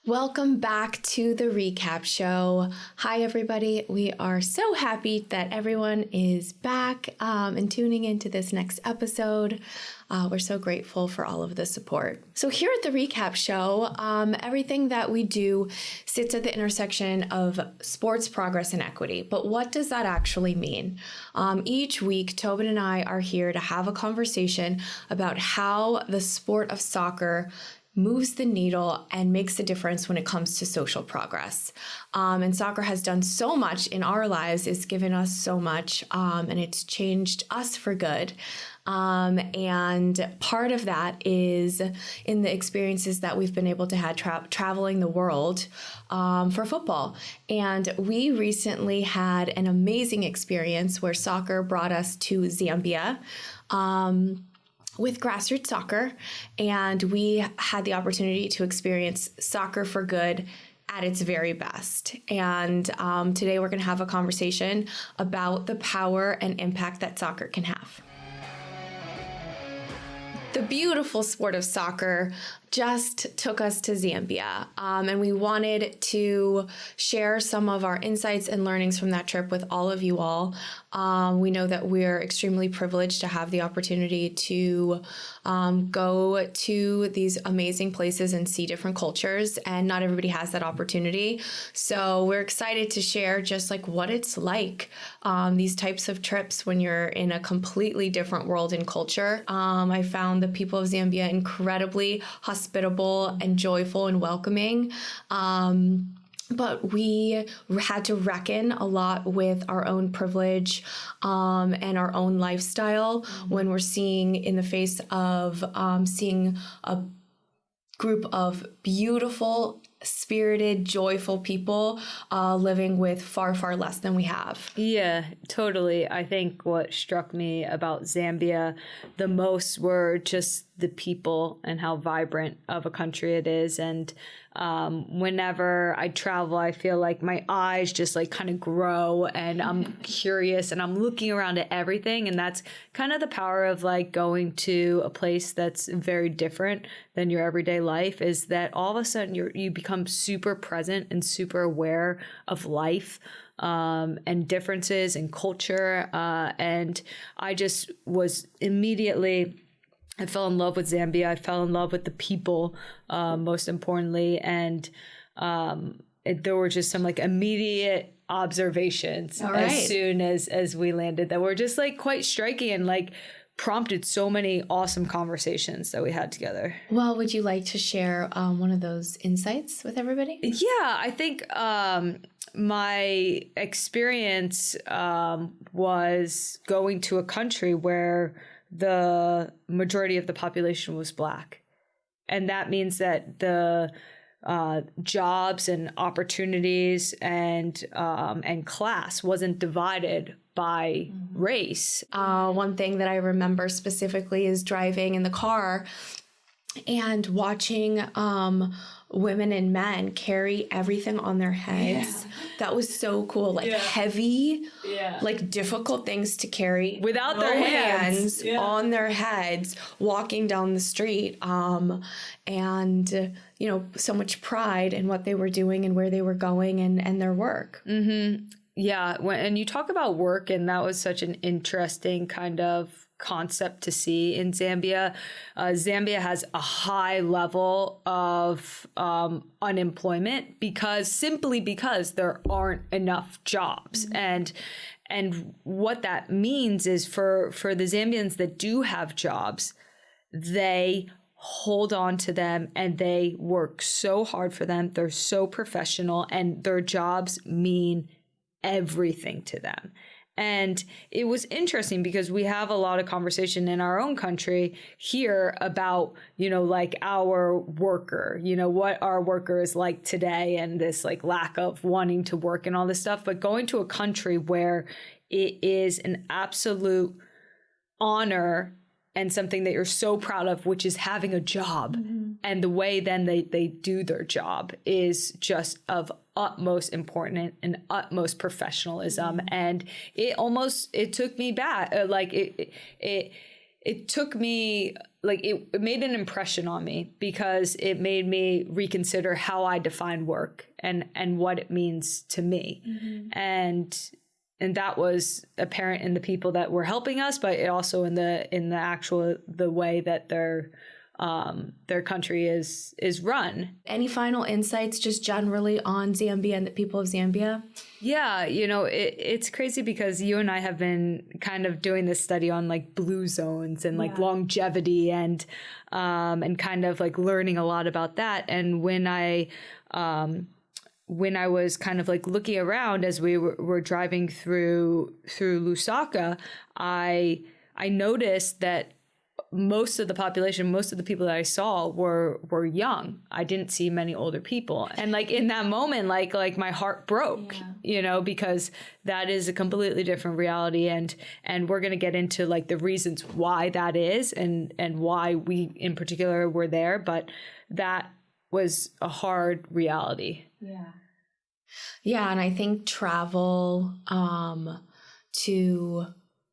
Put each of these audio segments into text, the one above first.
Welcome back to the recap show. Hi, everybody. We are so happy that everyone is back and tuning into this next episode. We're so grateful for all of the support. So here at the recap show, everything that we do sits at the intersection of sports progress and equity. But what does that actually mean? Each week, Tobin and I are here to have a conversation about how the sport of soccer moves the needle and makes a difference when it comes to social progress. And soccer has done so much in our lives. It's given us so much, and it's changed us for good. And part of that is in the experiences that we've been able to have traveling the world for football. And we recently had an amazing experience where soccer brought us to Zambia. With Grassroots Soccer, and we had the opportunity to experience soccer for good at its very best. And today we're going to have a conversation about the power and impact that soccer can have. The beautiful sport of soccer just took us to Zambia, and we wanted to share some of our insights and learnings from that trip with all of you all. We know that we're extremely privileged to have the opportunity to go to these amazing places and see different cultures, and not everybody has that opportunity. So we're excited to share just like what it's like, these types of trips when you're in a completely different world and culture. I found the people of Zambia incredibly hospitable and joyful and welcoming. But we had to reckon a lot with our own privilege and our own lifestyle when we're seeing in the face of seeing a group of beautiful, spirited, joyful people living with far, far less than we have. Yeah, totally. I think what struck me about Zambia the most were just the people and how vibrant of a country it is. And whenever I travel, I feel like my eyes just like kind of grow and I'm curious and I'm looking around at everything. And that's kind of the power of like going to a place that's very different than your everyday life, is that all of a sudden you become super present and super aware of life and differences in culture. And I just was I fell in love with Zambia. I fell in love with the people, most importantly. And there were just some like immediate observations as soon as we landed that were just like quite striking and like prompted so many awesome conversations that we had together. Well, would you like to share one of those insights with everybody? Yeah, I think my experience was going to a country where the majority of the population was Black. And that means that the jobs and opportunities and class wasn't divided by race. One thing that I remember specifically is driving in the car and watching women and men carry everything on their heads. Yeah. That was so cool. Like heavy, like difficult things to carry without their hands on their heads, walking down the street. And you know, so much pride in what they were doing and where they were going and their work. Mm-hmm. Yeah. And you talk about work, and that was such an interesting kind of concept to see in Zambia. Zambia has a high level of unemployment simply because there aren't enough jobs. Mm-hmm. And what that means is for the Zambians that do have jobs, they hold on to them and they work so hard for them. They're so professional and their jobs mean everything to them. And it was interesting because we have a lot of conversation in our own country here about, you know, like our worker, you know, what our worker is like today and this like lack of wanting to work and all this stuff. But going to a country where it is an absolute honor and something that you're so proud of, which is having a job. Mm-hmm. And the way then they do their job is just of utmost importance and utmost professionalism. Mm-hmm. And it took me back. It it took me, like, it made an impression on me because it made me reconsider how I define work and what it means to me. And that was apparent in the people that were helping us, but it also in the actual, the way that their country is run. Any final insights just generally on Zambia and the people of Zambia? Yeah, it's crazy because you and I have been kind of doing this study on like blue zones and like longevity and kind of like learning a lot about that. And when I was kind of like looking around as we were driving through Lusaka, I noticed that most of the population, most of the people that I saw were young. I didn't see many older people. And like in that moment, like my heart broke, because that is a completely different reality. And we're going to get into like the reasons why that is and why we in particular were there. But that was a hard reality. Yeah. And I think travel to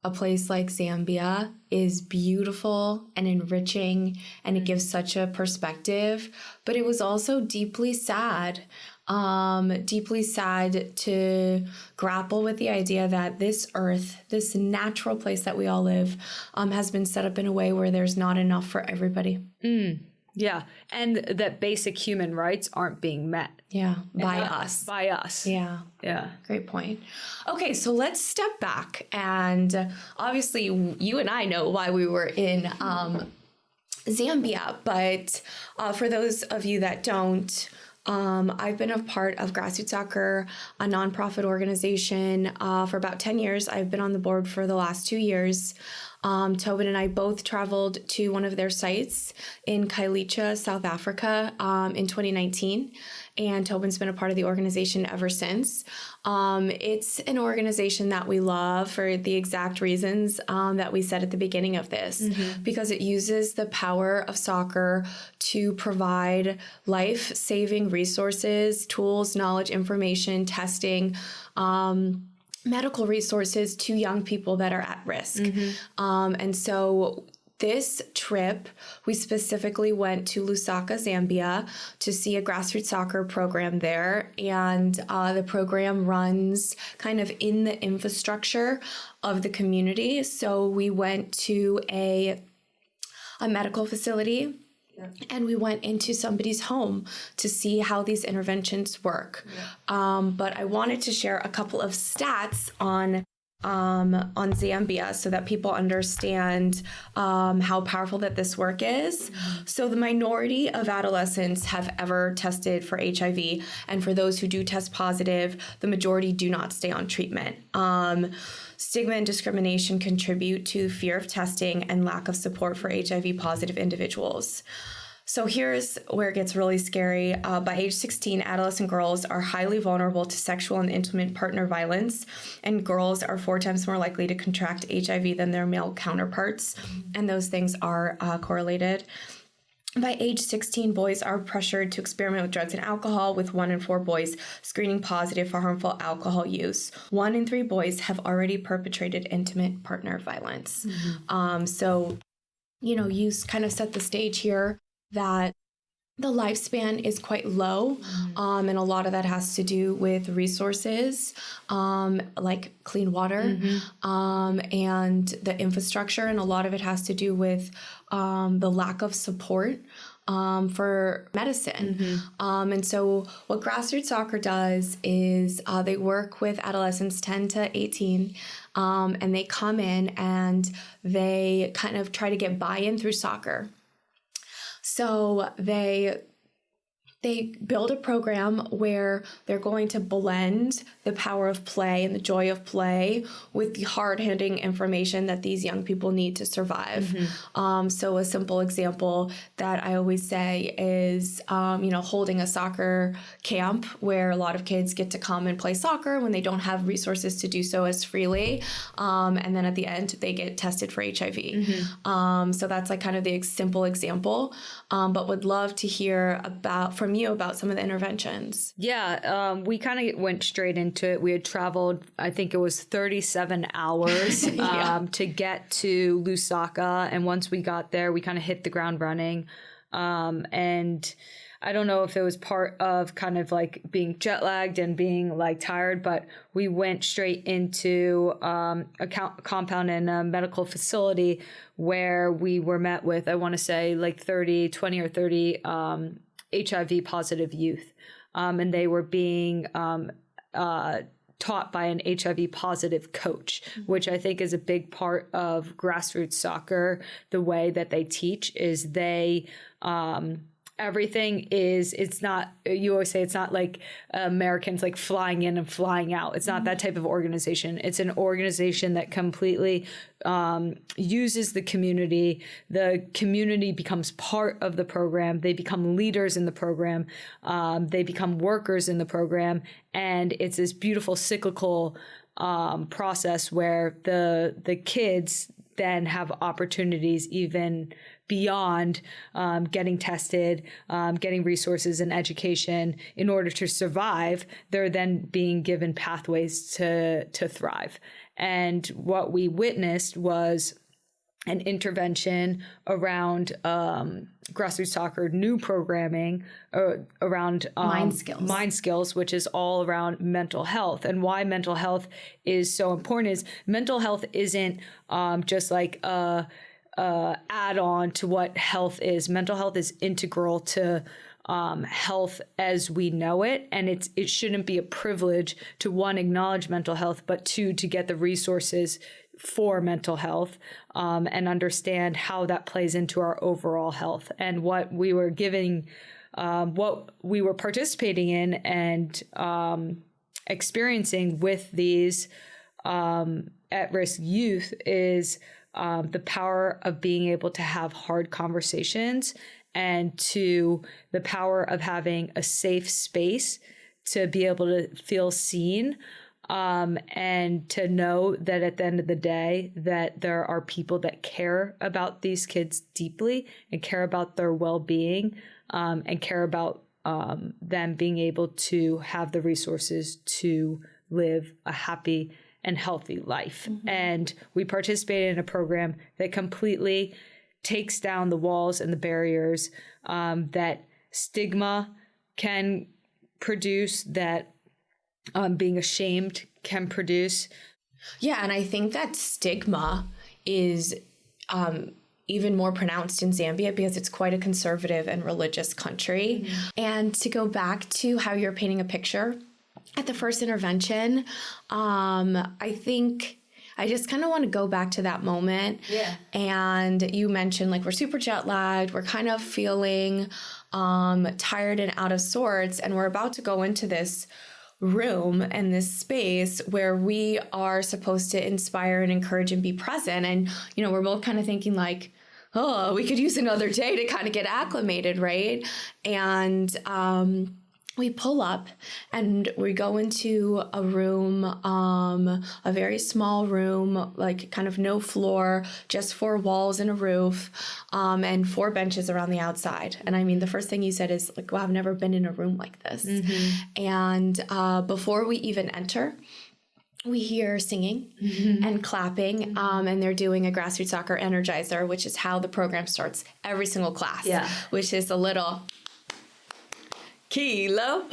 a place like Zambia is beautiful and enriching, and it gives such a perspective, but it was also deeply sad to grapple with the idea that this earth, this natural place that we all live, has been set up in a way where there's not enough for everybody. Yeah. And that basic human rights aren't being met. Yeah. By us. Yeah. Yeah. Great point. Okay. So let's step back. And obviously you and I know why we were in Zambia, but for those of you that don't, I've been a part of Grassroots Soccer, a nonprofit organization, for about 10 years. I've been on the board for the last 2 years. Tobin and I both traveled to one of their sites in Kailicha, South Africa, in 2019. And Tobin's been a part of the organization ever since. It's an organization that we love for the exact reasons that we said at the beginning of this, because it uses the power of soccer to provide life-saving resources, tools, knowledge, information, testing, medical resources to young people that are at risk. And so this trip, we specifically went to Lusaka, Zambia, to see a grassroots soccer program there. And the program runs kind of in the infrastructure of the community. So we went to a medical facility. And we went into somebody's home to see how these interventions work. But I wanted to share a couple of stats on Zambia so that people understand how powerful that this work is. So the minority of adolescents have ever tested for HIV. And for those who do test positive, the majority do not stay on treatment. Stigma and discrimination contribute to fear of testing and lack of support for HIV positive individuals. So here's where it gets really scary. By age 16, adolescent girls are highly vulnerable to sexual and intimate partner violence, and girls are 4 times more likely to contract HIV than their male counterparts, and those things are correlated. By age 16, boys are pressured to experiment with drugs and alcohol, with 1 in 4 boys screening positive for harmful alcohol use. 1 in 3 boys have already perpetrated intimate partner violence. So, you kind of set the stage here that the lifespan is quite low, and a lot of that has to do with resources, like clean water, and the infrastructure, and a lot of it has to do with the lack of support for medicine. And so what Grassroots Soccer does is they work with adolescents 10 to 18, and they come in and they kind of try to get buy-in through soccer. So they build a program where they're going to blend the power of play and the joy of play with the hard-hitting information that these young people need to survive. So a simple example that I always say is, holding a soccer camp where a lot of kids get to come and play soccer when they don't have resources to do so as freely. And then at the end, they get tested for HIV. So that's like kind of the simple example, but would love to hear from from you about some of the interventions. Yeah, we kind of went straight into it. We had traveled, I think it was 37 hours to get to Lusaka. And once we got there, we kind of hit the ground running. And I don't know if it was part of kind of like being jet lagged and being like tired, but we went straight into a compound in a medical facility where we were met with, I want to say like 20 or 30 HIV positive youth. And they were being taught by an HIV positive coach, which I think is a big part of Grassroots Soccer. The way that they teach is they everything is, it's not, you always say it's not like Americans like flying in and flying out. It's not that type of organization. It's an organization that completely uses the community. The community becomes part of the program. They become leaders in the program. They become workers in the program. And it's this beautiful cyclical process where the kids then have opportunities even beyond getting tested, getting resources and education in order to survive. They're then being given pathways to thrive. And what we witnessed was an intervention around Grassroots Soccer, new programming around mind skills, which is all around mental health. And why mental health is so important is mental health isn't just like a add on to what health is. Mental health is integral to health as we know it. And it shouldn't be a privilege to, one, acknowledge mental health, but two, to get the resources for mental health and understand how that plays into our overall health. And what we were giving, what we were participating in and experiencing with these at-risk youth is the power of being able to have hard conversations, and to the power of having a safe space to be able to feel seen, and to know that at the end of the day that there are people that care about these kids deeply and care about their well-being, and care about them being able to have the resources to live a happy and healthy life. And we participated in a program that completely takes down the walls and the barriers that stigma can produce, that being ashamed can produce. Yeah, and I think that stigma is even more pronounced in Zambia because it's quite a conservative and religious country. And to go back to how you're painting a picture at the first intervention, I think I just kind of want to go back to that moment. Yeah. And you mentioned like we're super jet lagged. We're kind of feeling tired and out of sorts. And we're about to go into this room and this space where we are supposed to inspire and encourage and be present. And, you know, we're both kind of thinking like, oh, we could use another day to kind of get acclimated, right? And we pull up and we go into a room, a very small room, like kind of no floor, just 4 walls and a roof, and 4 benches around the outside. And I mean, the first thing you said is like, wow, I've never been in a room like this. And before we even enter, we hear singing and clapping, and they're doing a Grassroots Soccer Energizer, which is how the program starts every single class, which is a little kilo.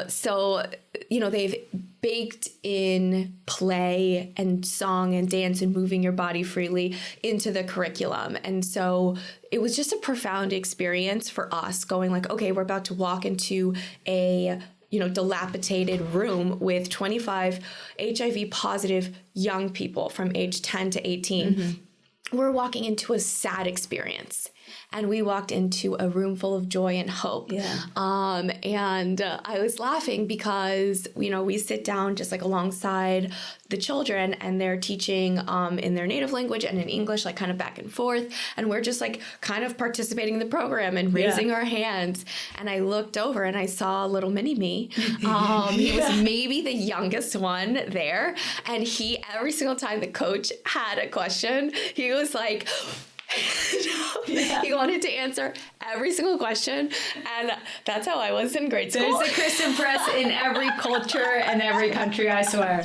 So, you know, they've baked in play and song and dance and moving your body freely into the curriculum. And so it was just a profound experience for us going like, okay, we're about to walk into a, you know, dilapidated room with 25 HIV positive young people from age 10 to 18. We're walking into a sad experience. And we walked into a room full of joy and hope. And I was laughing because, you know, we sit down just like alongside the children and they're teaching in their native language and in English, like kind of back and forth. And we're just like kind of participating in the program and raising our hands. And I looked over and I saw little mini me. He was maybe the youngest one there. And he, every single time the coach had a question, he was like, He wanted to answer every single question, and that's how I was in grade school. There's a Christen press in every culture and every country, I swear.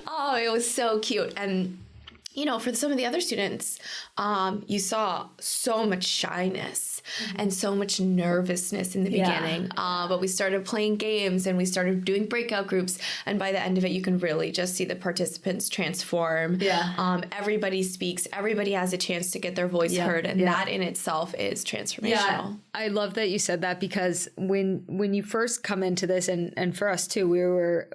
Oh, it was so cute. And you know, for some of the other students, you saw so much shyness and so much nervousness in the beginning. But we started playing games and we started doing breakout groups. And by the end of it, you can really just see the participants transform. Everybody speaks. Everybody has a chance to get their voice heard. And that in itself is transformational. Yeah, I love that you said that, because when you first come into this, and for us too,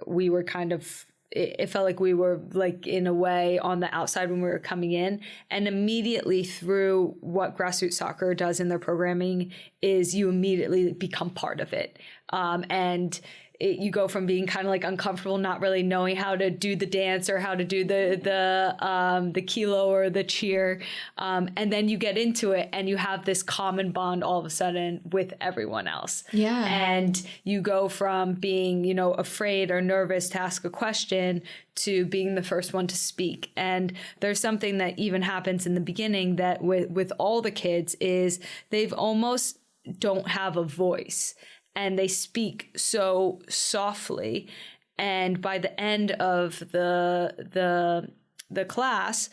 we were kind of, it felt like we were like in a way on the outside when we were coming in, and immediately through what Grassroots Soccer does in their programming is you immediately become part of it. You go from being kind of like uncomfortable, not really knowing how to do the dance or how to do the kilo or the cheer. And then you get into it and you have this common bond all of a sudden with everyone else. Yeah. And you go from being, you know, afraid or nervous to ask a question to being the first one to speak. And there's something that even happens in the beginning that with all the kids is they've almost don't have a voice. And they speak so softly, and by the end of the class,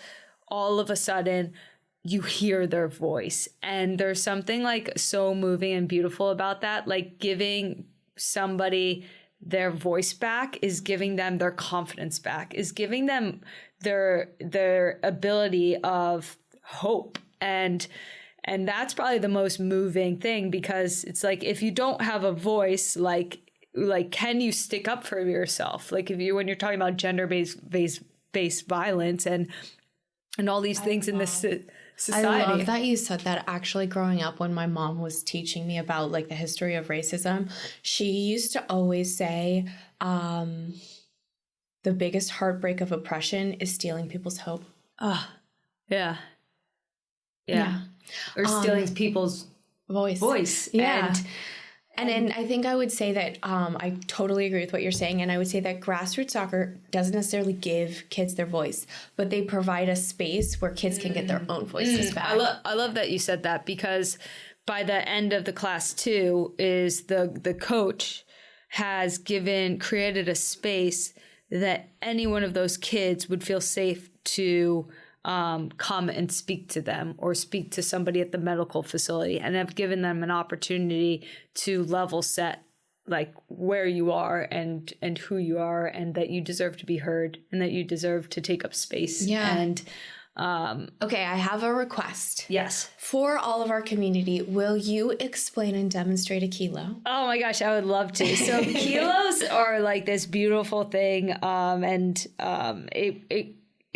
all of a sudden you hear their voice, and there's something like so moving and beautiful about that. Like giving somebody their voice back is giving them their confidence back, is giving them their ability of hope. And that's probably the most moving thing, because it's like, if you don't have a voice, like, can you stick up for yourself? Like when you're talking about gender-based violence and all these things in this society. I love that you said that. Actually, growing up, when my mom was teaching me about like the history of racism, she used to always say, the biggest heartbreak of oppression is stealing people's hope. Yeah. Or stealing people's voice. Yeah. And then I think I would say that I totally agree with what you're saying. And I would say that Grassroots Soccer doesn't necessarily give kids their voice, but they provide a space where kids can get their own voices back. I love that you said that, because by the end of the class too is the coach has created a space that any one of those kids would feel safe to come and speak to them or speak to somebody at the medical facility, and have given them an opportunity to level set like where you are and who you are, and that you deserve to be heard and that you deserve to take up space. Yeah. And okay, I have a request. Yes. For all of our community, will you explain and demonstrate a kilo? Oh my gosh, I would love to. So kilos are like this beautiful thing,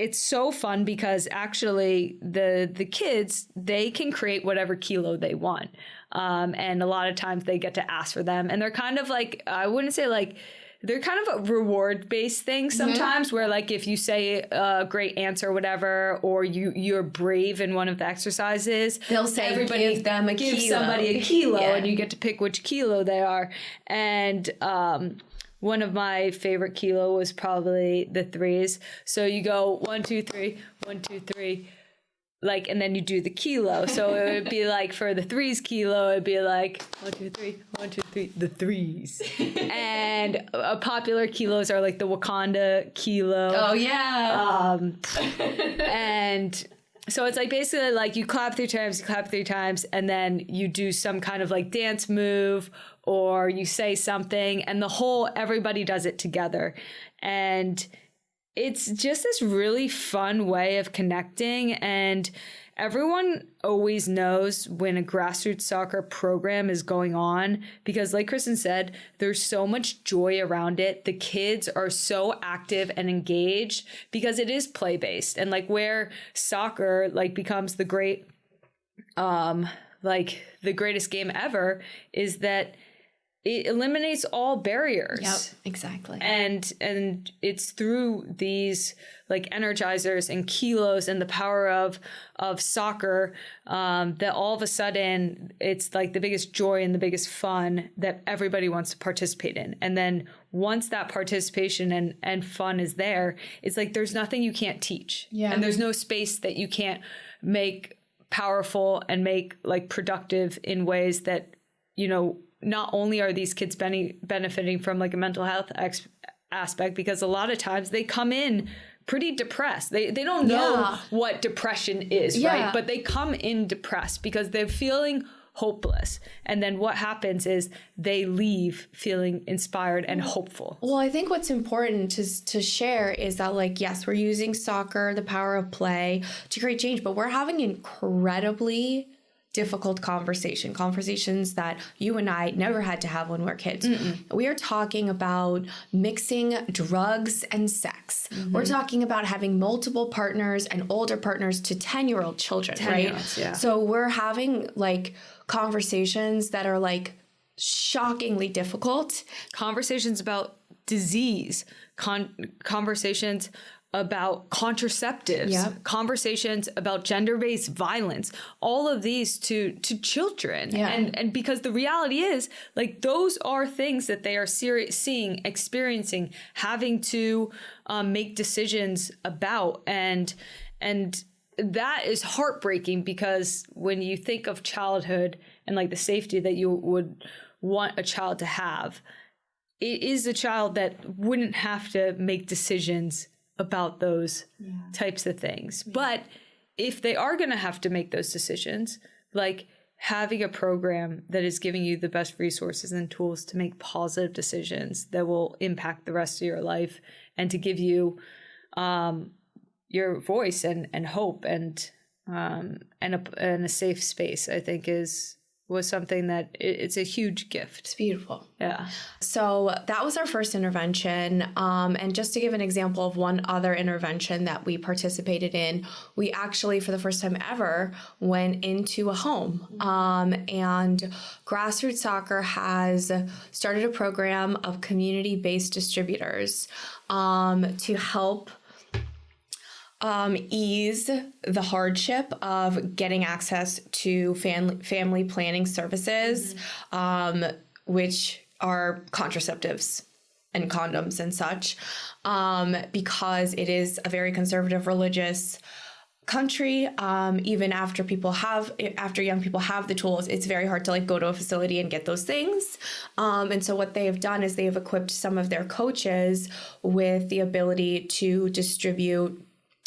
it's so fun, because actually the kids, they can create whatever kilo they want. And a lot of times they get to ask for them. And they're kind of like, I wouldn't say like, they're kind of a reward-based thing sometimes, where like if you say a great answer or whatever, or you're brave in one of the exercises, they'll say everybody give them a give kilo. somebody a kilo, Yeah. and you get to pick which kilo they are. And one of my favorite kilo was probably the threes. So you go 1, 2, 3, 1, 2, 3, like, and then you do the kilo. So it would be like for the threes kilo, it'd be like 1, 2, 3, 1, 2, 3, the threes. And popular kilos are like the Wakanda kilo. Oh yeah. And so it's like basically like you clap 3 times, and then you do some kind of like dance move, or you say something, and everybody does it together. And it's just this really fun way of connecting. And everyone always knows when a Grassroots Soccer program is going on, because like Christen said, there's so much joy around it. The kids are so active and engaged because it is play-based. And like where soccer like becomes the the greatest game ever is that it eliminates all barriers. Yep, exactly. And it's through these like energizers and kilos and the power of soccer that all of a sudden it's like the biggest joy and the biggest fun that everybody wants to participate in. And then once that participation and fun is there, it's like there's nothing you can't teach. Yeah. And there's no space that you can't make powerful and make like productive in ways that, not only are these kids benefiting from like a mental health aspect, because a lot of times they come in pretty depressed. They don't know what depression is, right? But they come in depressed because they're feeling hopeless. And then what happens is they leave feeling inspired and hopeful. Well, I think what's important to share is that, like, yes, we're using soccer, the power of play, to create change, but we're having incredibly difficult conversations that you and I never had to have when we were kids. We are talking about mixing drugs and sex. We're talking about having multiple partners and older partners to 10-year-old children, right? So we're having like conversations that are like shockingly difficult. Conversations about disease, conversations about contraceptives, conversations about gender-based violence, all of these to children. And because the reality is, like, those are things that they are seeing, experiencing, having to make decisions about. And that is heartbreaking, because when you think of childhood and like the safety that you would want a child to have, it is a child that wouldn't have to make decisions about those types of things. But if they are going to have to make those decisions, like having a program that is giving you the best resources and tools to make positive decisions that will impact the rest of your life, and to give you your voice and hope and a safe space, I think was something that it's a huge gift. It's beautiful. Yeah. So that was our first intervention. And just to give an example of one other intervention that we participated in, we actually, for the first time ever, went into a home. And Grassroots Soccer has started a program of community-based distributors to help ease the hardship of getting access to family planning services, which are contraceptives and condoms and such, because it is a very conservative religious country. Even after young people have the tools, it's very hard to like go to a facility and get those things. And so what they have done is they have equipped some of their coaches with the ability to distribute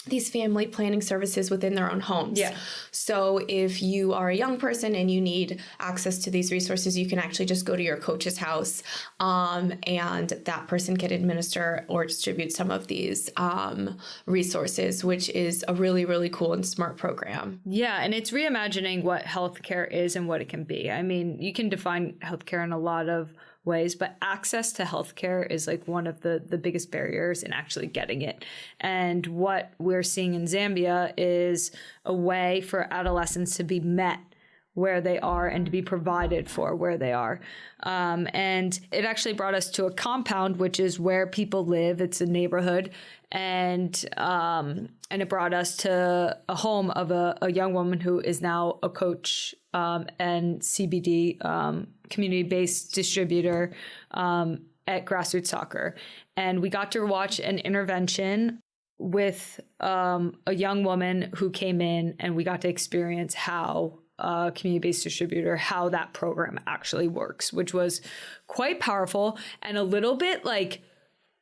these family planning services within their own homes. So if you are a young person and you need access to these resources, you can actually just go to your coach's house, and that person can administer or distribute some of these resources, which is a really, really cool and smart program. Yeah, and it's reimagining what healthcare is and what it can be. I mean, you can define healthcare in a lot of ways, but access to healthcare is like one of the biggest barriers in actually getting it. And what we're seeing in Zambia is a way for adolescents to be met where they are and to be provided for where they are. And it actually brought us to a compound, which is where people live. It's a neighborhood. And it brought us to a home of a young woman who is now a coach and CBD community-based distributor at Grassroots Soccer. And we got to watch an intervention with a young woman who came in, and we got to experience how a community-based distributor, how that program actually works, which was quite powerful and a little bit like,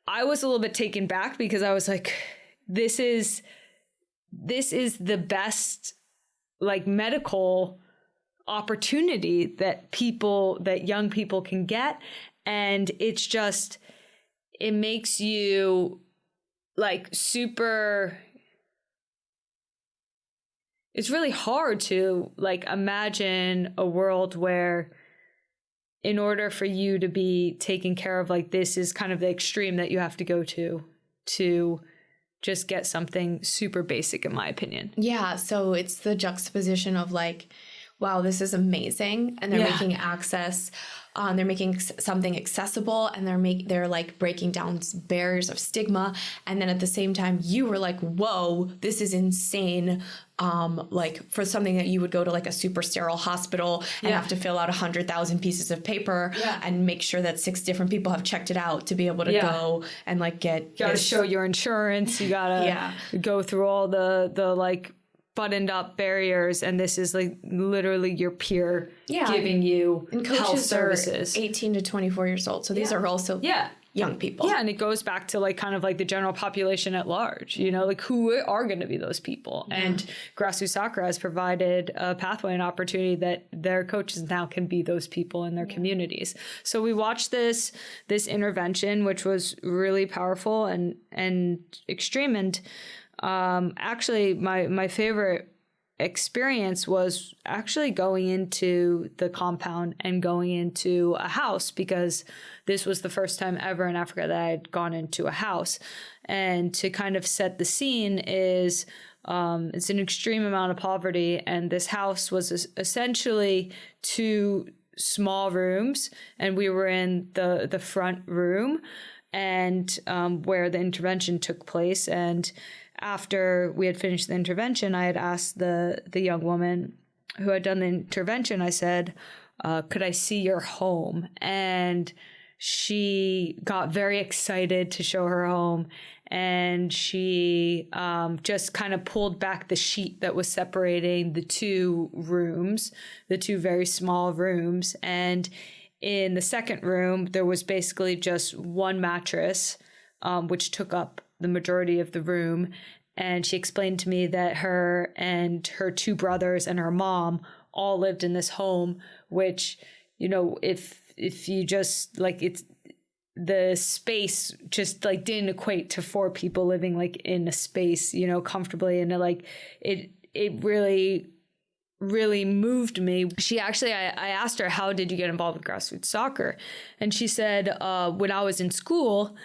I was a little bit taken back, because I was like, this is the best like medical opportunity that young people can get. And it makes you like super, it's really hard to like imagine a world where, in order for you to be taken care of, like, this is kind of the extreme that you have to go to just get something super basic, in my opinion. Yeah. So it's the juxtaposition of like, wow, this is amazing. And they're making access, they're making something accessible, and they're like breaking down barriers of stigma. And then at the same time, you were like, whoa, this is insane. Like for something that you would go to like a super sterile hospital and have to fill out 100,000 pieces of paper and make sure that 6 different people have checked it out to be able to go and like get. You gotta show your insurance. You gotta go through all the like buttoned up barriers, and this is like literally your peer giving you and health coaches services. are 18 to 24 years old. So these are also young people. Yeah, and it goes back to like kind of like the general population at large, you know, like who are going to be those people. And Grassroots Soccer has provided a pathway and opportunity that their coaches now can be those people in their communities. So we watched this intervention, which was really powerful and extreme. And actually my favorite experience was actually going into the compound and going into a house, because this was the first time ever in Africa that I had gone into a house. And to kind of set the scene is it's an extreme amount of poverty, and this house was essentially 2 small rooms, and we were in the front room and where the intervention took place. And after we had finished the intervention, I had asked the young woman who had done the intervention, I said, could I see your home? And she got very excited to show her home. And she just kind of pulled back the sheet that was separating the 2 rooms, the 2 very small rooms. And in the second room, there was basically just one mattress, which took up the majority of the room. And she explained to me that her and her 2 brothers and her mom all lived in this home, which, you know, if you just like, it's the space just like didn't equate to 4 people living like in a space, you know, comfortably. And like it really moved me. She actually, I asked her, how did you get involved with Grassroots Soccer? And she said, when I was in school,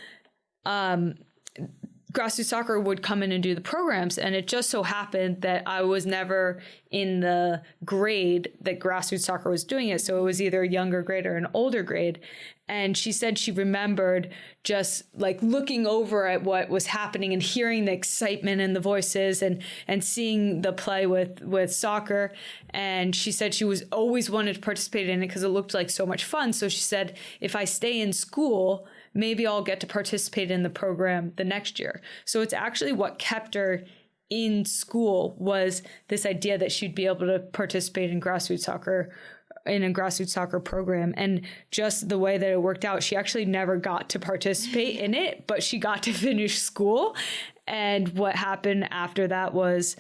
Grassroots Soccer would come in and do the programs. And it just so happened that I was never in the grade that Grassroots Soccer was doing it. So it was either a younger grade or an older grade. And she said she remembered just like looking over at what was happening and hearing the excitement in the voices and seeing the play with soccer. And she said she was always wanted to participate in it because it looked like so much fun. So she said, if I stay in school, maybe I'll get to participate in the program the next year. So it's actually what kept her in school was this idea that she'd be able to participate in Grassroots Soccer, in a Grassroots Soccer program. And just the way that it worked out, she actually never got to participate in it, but she got to finish school. And what happened after that was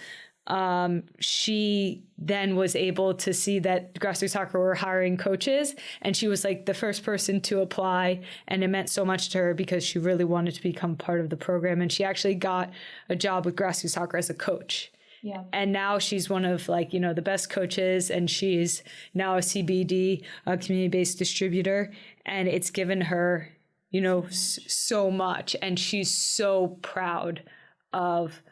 she then was able to see that Grassroots Soccer were hiring coaches, and she was like the first person to apply, and it meant so much to her because she really wanted to become part of the program. And she actually got a job with Grassroots Soccer as a coach. Yeah. And now she's one of like, you know, the best coaches, and she's now a CBD, a community-based distributor, and it's given her, you know, so much. And she's so proud of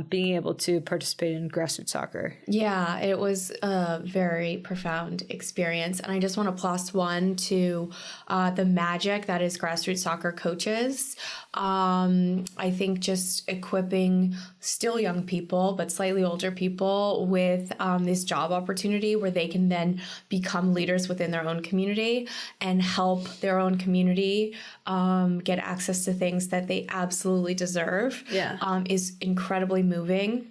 being able to participate in Grassroots Soccer. Yeah, it was a very profound experience. And I just want to plus one to the magic that is Grassroots Soccer coaches. I think just equipping still young people, but slightly older people with this job opportunity where they can then become leaders within their own community and help their own community get access to things that they absolutely deserve is incredibly moving.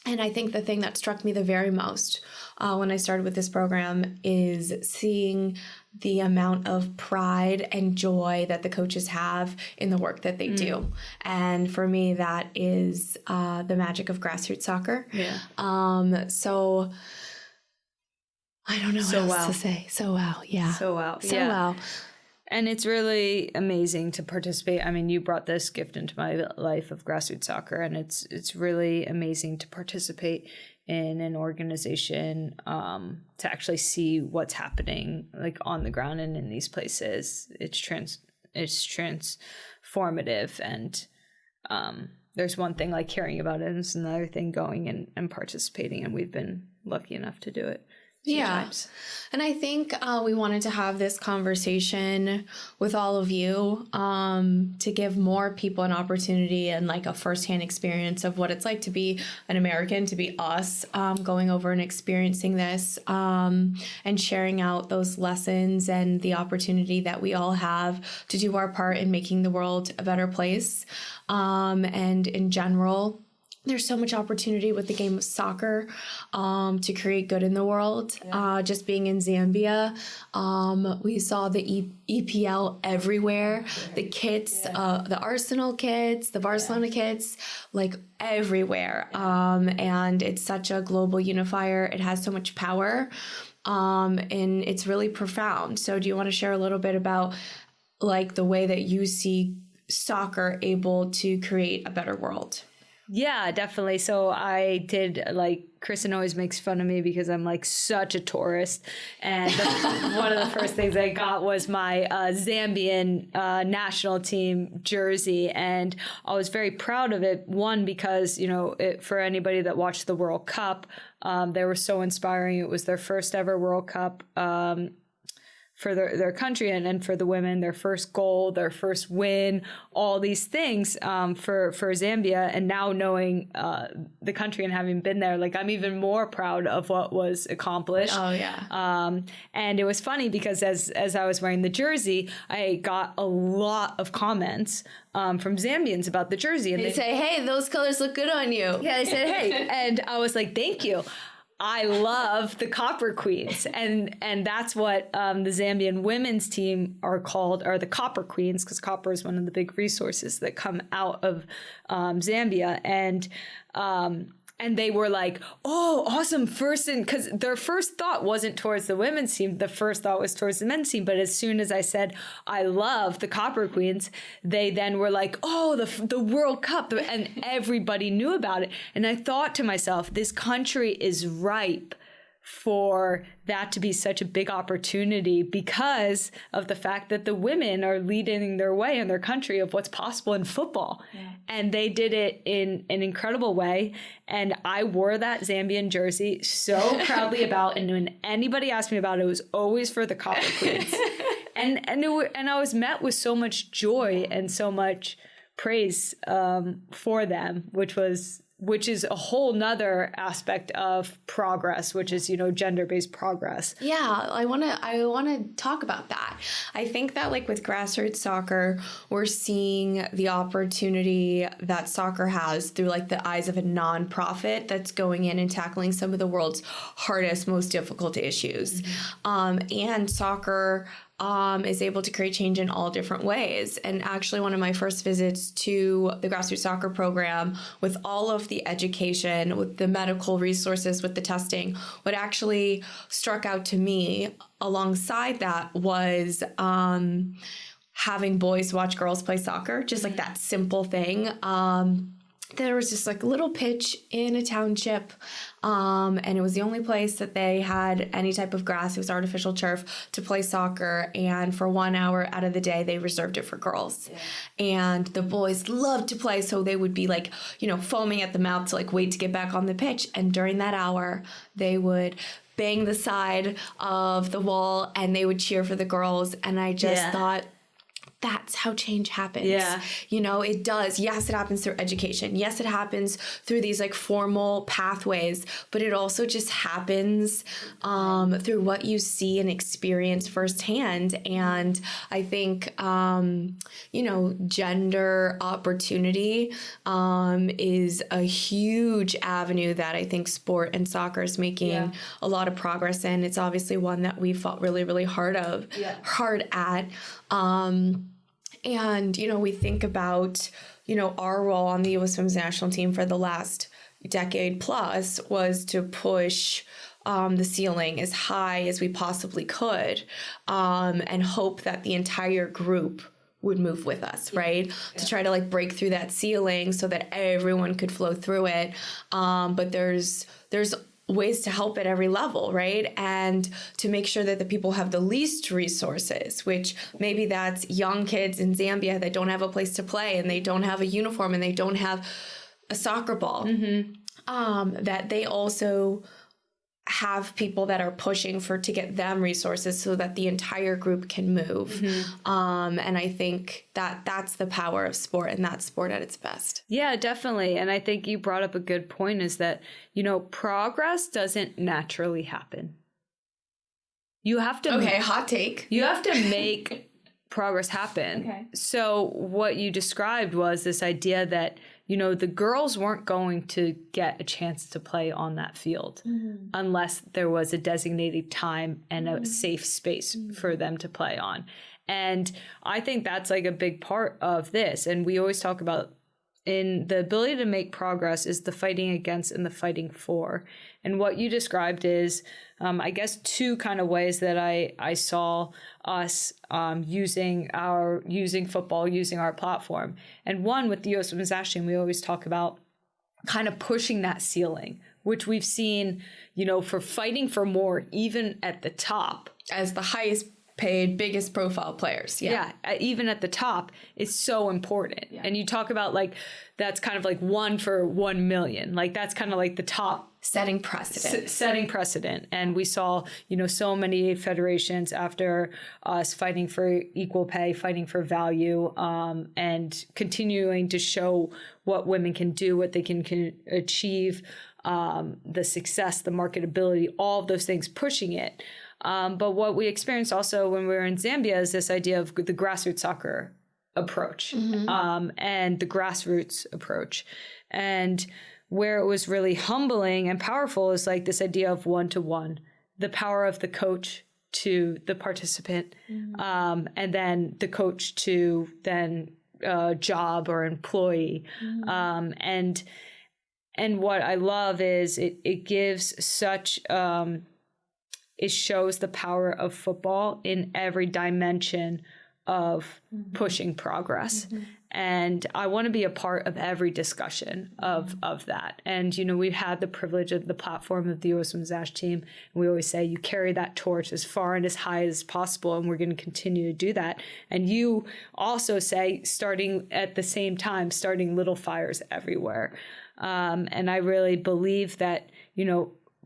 And I think the thing that struck me the very most when I started with this program is seeing the amount of pride and joy that the coaches have in the work that they do. And for me, that is the magic of Grassroots Soccer. Yeah. So I don't know what else to say. So wow. Yeah. So wow. So wow. And it's really amazing to participate. I mean, you brought this gift into my life of Grassroots Soccer, and it's really amazing to participate in an organization to actually see what's happening like on the ground and in these places. It's transformative, and there's one thing like hearing about it, and it's another thing going and participating, and we've been lucky enough to do it. Times. And I think we wanted to have this conversation with all of you to give more people an opportunity and like a firsthand experience of what it's like to be an American, to be us, going over and experiencing this and sharing out those lessons and the opportunity that we all have to do our part in making the world a better place. And in general, there's so much opportunity with the game of soccer to create good in the world. Just being in Zambia, we saw the EPL everywhere. The kids, the Arsenal kids, the Barcelona kids, like everywhere. And it's such a global unifier. It has so much power, and it's really profound. So do you want to share a little bit about like the way that you see soccer able to create a better world? Yeah, definitely. So I did, like, Kristen always makes fun of me because I'm like such a tourist. And one of the first things I got was my Zambian national team jersey. And I was very proud of it. One, because, you know, for anybody that watched the World Cup, they were so inspiring. It was their first ever World Cup for their country, and for the women, their first goal, their first win, all these things for Zambia. And now knowing the country and having been there, like, I'm even more proud of what was accomplished. Oh, yeah. And it was funny because as I was wearing the jersey, I got a lot of comments from Zambians about the jersey. And they say, hey, those colors look good on you. Yeah, they said, hey. And I was like, thank you. I love the Copper Queens, and that's what the Zambian women's team are called, are the Copper Queens, because copper is one of the big resources that come out of Zambia. And they were like, oh, awesome, because their first thought wasn't towards the women's team. The first thought was towards the men's team. But as soon as I said, I love the Copper Queens, they then were like, oh, the World Cup. And everybody knew about it. And I thought to myself, this country is ripe for that to be such a big opportunity because of the fact that the women are leading their way in their country of what's possible in football. Yeah. And they did it in an incredible way. And I wore that Zambian jersey so proudly about, and when anybody asked me about it, it was always for the Copper Queens. and I was met with so much joy and so much praise for them, which is a whole nother aspect of progress, which is, you know, gender-based progress. Yeah, I want to talk about that. I think that, like, with grassroots soccer, we're seeing the opportunity that soccer has through, like, the eyes of a nonprofit that's going in and tackling some of the world's hardest, most difficult issues. And soccer is able to create change in all different ways. And actually, one of my first visits to the Grassroots Soccer program, with all of the education, with the medical resources, with the testing, what actually struck out to me alongside that was having boys watch girls play soccer, just like that simple thing. There was just like a little pitch in a township, and it was the only place that they had any type of grass. It was artificial turf to play soccer, and for 1 hour out of the day, they reserved it for girls. Yeah. And the boys loved to play, so they would be like, you know, foaming at the mouth to like wait to get back on the pitch. And during that hour, they would bang the side of the wall and they would cheer for the girls. And I just thought, that's how change happens. Yeah. You know, it does. Yes, it happens through education. Yes, it happens through these like formal pathways, but it also just happens through what you see and experience firsthand. And I think, you know, gender opportunity is a huge avenue that I think sport and soccer is making a lot of progress in. It's obviously one that we fought really, really hard at. And, you know, we think about, you know, our role on the U.S. Women's National Team for the last decade plus was to push the ceiling as high as we possibly could, and hope that the entire group would move with us, right? To try to like break through that ceiling so that everyone could flow through it. But there's ways to help at every level, right? And to make sure that the people have the least resources, which maybe that's young kids in Zambia that don't have a place to play and they don't have a uniform and they don't have a soccer ball, that they also have people that are pushing to get them resources so that the entire group can move. And I think that that's the power of sport, and that's sport at its best. Yeah, definitely. And I think you brought up a good point, is that, you know, progress doesn't naturally happen. You have to... Okay, hot take. You have to make progress happen. Okay. So what you described was this idea that, the girls weren't going to get a chance to play on that field unless there was a designated time and a safe space for them to play on. And I think that's like a big part of this. And we always talk about in the ability to make progress is the fighting against and the fighting for. And what you described is, I guess, two kind of ways that I saw us using football, using our platform. And one, with the U.S. Women's National Team, we always talk about kind of pushing that ceiling, which we've seen, for fighting for more, even at the top. As the highest paid, biggest profile players. Yeah, even at the top, it's so important. Yeah. And you talk about like, that's kind of like 1 for 1 million. Like that's kind of like the top. Setting precedent. And we saw, so many federations after us fighting for equal pay, fighting for value, and continuing to show what women can do, what they can achieve, the success, the marketability, all of those things, pushing it. But what we experienced also when we were in Zambia is this idea of the grassroots soccer approach, and the grassroots approach. And where it was really humbling and powerful is like this idea of one-to-one, the power of the coach to the participant, and then the coach to then job or employee. And what I love is it gives such, it shows the power of football in every dimension of pushing progress. And I want to be a part of every discussion of that. And, we've had the privilege of the platform of the U.S. Women's National Team. And we always say you carry that torch as far and as high as possible. And we're going to continue to do that. And you also say, starting at the same time, starting little fires everywhere. And I really believe that,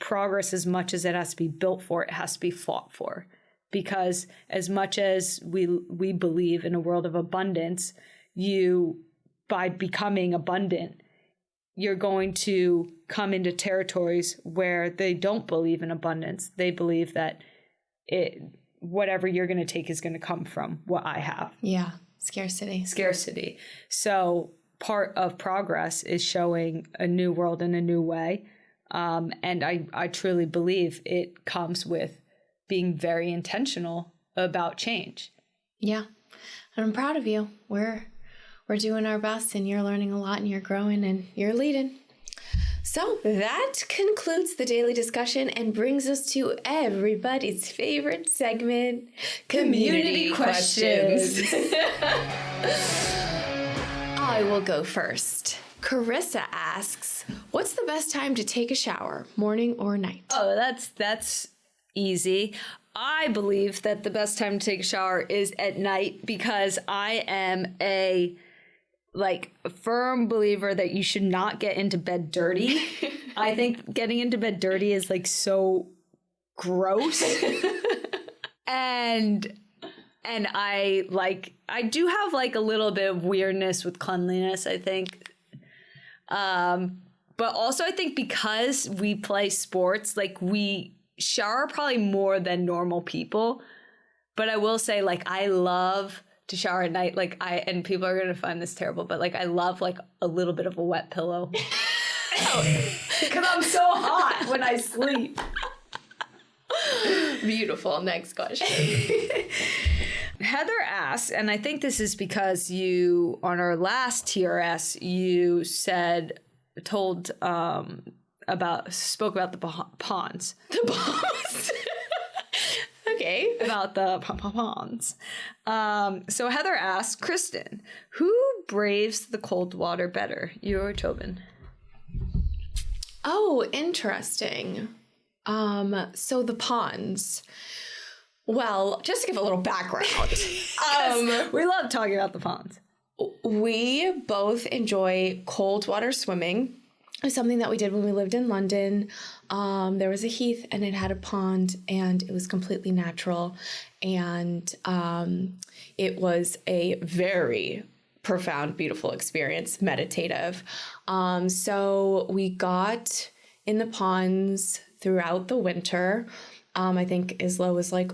progress, as much as it has to be built for, it has to be fought for. Because as much as we believe in a world of abundance, by becoming abundant, you're going to come into territories where they don't believe in abundance. They believe that whatever you're going to take is going to come from what I have. Yeah. Scarcity. So part of progress is showing a new world in a new way. And I truly believe it comes with being very intentional about change. Yeah. And I'm proud of you. We're doing our best, and you're learning a lot, and you're growing, and you're leading. So that concludes the daily discussion and brings us to everybody's favorite segment, Community Questions. I will go first. Carissa asks, what's the best time to take a shower, morning or night? Oh, that's easy. I believe that the best time to take a shower is at night, because I am a firm believer that you should not get into bed dirty. I think getting into bed dirty is so gross. and I do have a little bit of weirdness with cleanliness, I think. But also I think because we play sports, we shower probably more than normal people. But I will say, I love to shower at night. And people are going to find this terrible, but I love a little bit of a wet pillow. Because I'm so hot when I sleep. Beautiful. Next question. Heather asks, and I think this is because you, on our last TRS, you spoke about the ponds. The ponds. Okay. About the ponds. So Heather asks, Kristen, who braves the cold water better, you or Tobin? Oh, interesting. So the ponds. Well, just to give a little background. We love talking about the ponds. We both enjoy cold water swimming. It was something that we did when we lived in London. There was a heath and it had a pond, and it was completely natural. And it was a very profound, beautiful experience, meditative. So we got in the ponds throughout the winter. I think as low as 3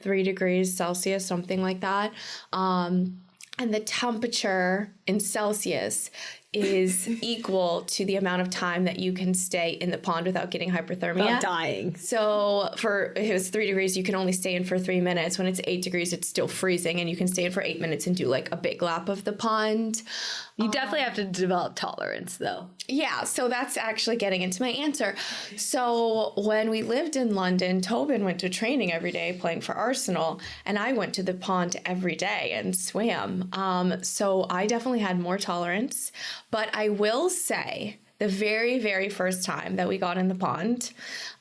degrees Celsius, something like that. And the temperature in Celsius is equal to the amount of time that you can stay in the pond without getting hypothermia. Dying. So if it was 3 degrees, you can only stay in for 3 minutes. When it's 8 degrees, it's still freezing, and you can stay in for 8 minutes and do like a big lap of the pond. You definitely have to develop tolerance, though. Yeah, so that's actually getting into my answer. So when we lived in London, Tobin went to training every day playing for Arsenal, and I went to the pond every day and swam. So I definitely had more tolerance. But I will say, the very, very first time that we got in the pond,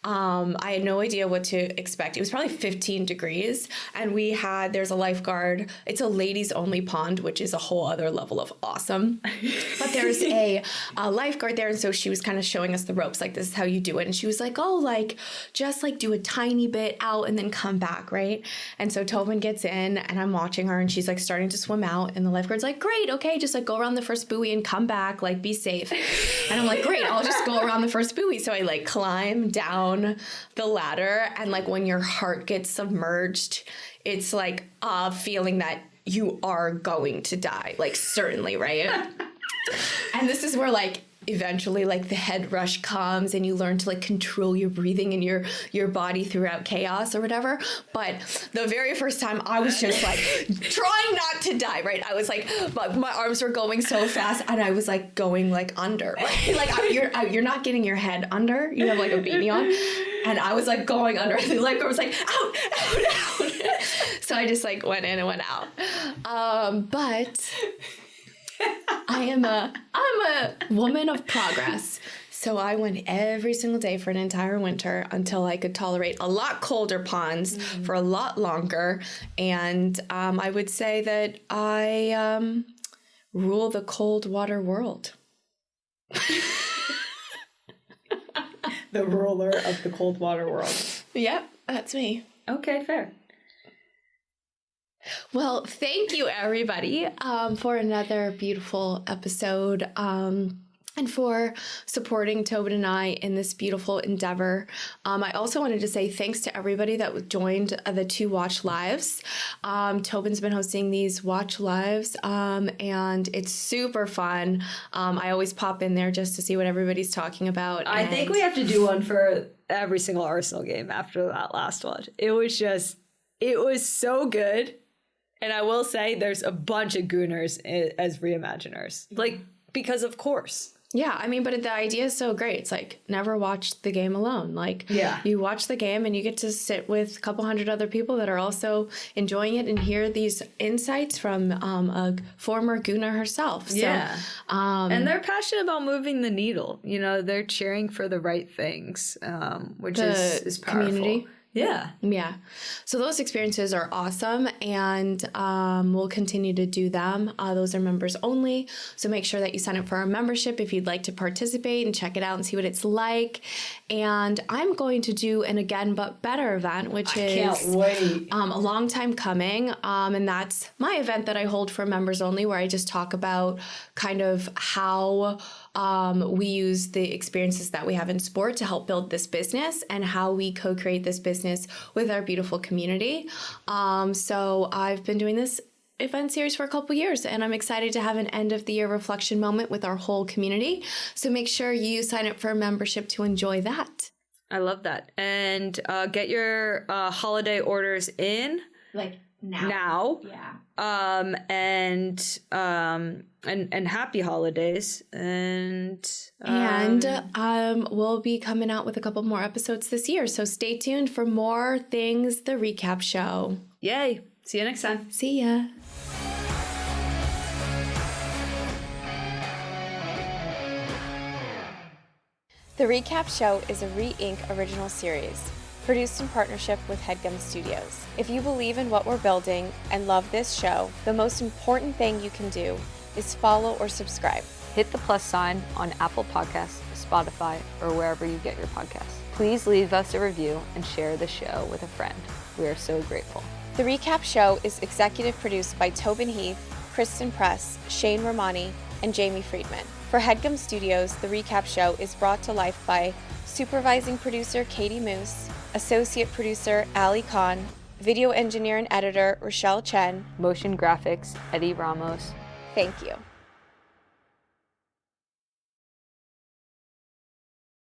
I had no idea what to expect. It was probably 15 degrees, and there's a lifeguard. It's a ladies only pond, which is a whole other level of awesome. But there's a lifeguard there, and so she was kind of showing us the ropes, like, this is how you do it. And she was like, oh, like, just like do a tiny bit out and then come back, right? And so Tobin gets in, and I'm watching her, and she's like starting to swim out, and the lifeguard's like, great, okay, just like go around the first buoy and come back, like be safe. And I'm like, great, I'll just go around the first buoy. So I like climb down the ladder, and like when your heart gets submerged, it's like a feeling that you are going to die, like certainly, right? And this is where like eventually like the head rush comes, and you learn to like control your breathing and your body throughout chaos or whatever. But the very first time I was just like trying not to die, right? I was like, my arms were going so fast, and I was like going like under, right? Like you're not getting your head under, you have like a beanie on, and I was like going under, and the lifeguard was like out. So I just like went in and went out. But I'm a woman of progress. So I went every single day for an entire winter until I could tolerate a lot colder ponds for a lot longer. And I would say that I rule the cold water world. The ruler of the cold water world. Yep, that's me. Okay, fair. Well, thank you, everybody, for another beautiful episode, and for supporting Tobin and I in this beautiful endeavor. I also wanted to say thanks to everybody that joined the 2 Watch Lives. Tobin's been hosting these Watch Lives, and it's super fun. I always pop in there just to see what everybody's talking about. I think we have to do one for every single Arsenal game after that last one. It was so good. And I will say there's a bunch of Gooners as reimaginers. Like, because of course. Yeah, I mean, but the idea is so great. It's like, never watch the game alone. Like, you watch the game and you get to sit with a couple hundred other people that are also enjoying it and hear these insights from a former Gooner herself. Yeah. So, and they're passionate about moving the needle. You know, they're cheering for the right things, which is powerful. Community. Yeah. Yeah. So those experiences are awesome, and we'll continue to do them. Those are members only. So make sure that you sign up for our membership if you'd like to participate and check it out and see what it's like. And I'm going to do an Again But Better event, which can't wait. A long time coming. And that's my event that I hold for members only, where I just talk about kind of how we use the experiences that we have in sport to help build this business, and how we co-create this business with our beautiful community. So I've been doing this event series for a couple years, and I'm excited to have an end of the year reflection moment with our whole community. So make sure you sign up for a membership to enjoy that. I love that. And get your holiday orders in. Like now. Yeah. And happy holidays. And we'll be coming out with a couple more episodes this year. So stay tuned for more things, the recap show. Yay. See you next time. See ya. The Recap Show is a Re-Inc. original series, produced in partnership with HeadGum Studios. If you believe in what we're building and love this show, the most important thing you can do is follow or subscribe. Hit the plus sign on Apple Podcasts, Spotify, or wherever you get your podcasts. Please leave us a review and share the show with a friend. We are so grateful. The Recap Show is executive produced by Tobin Heath, Kristen Press, Shane Romani, and Jamie Friedman. For HeadGum Studios, The Recap Show is brought to life by supervising producer Katie Moose, associate producer Ali Khan, video engineer and editor Rochelle Chen, Motion graphics, Eddie Ramos. Thank you.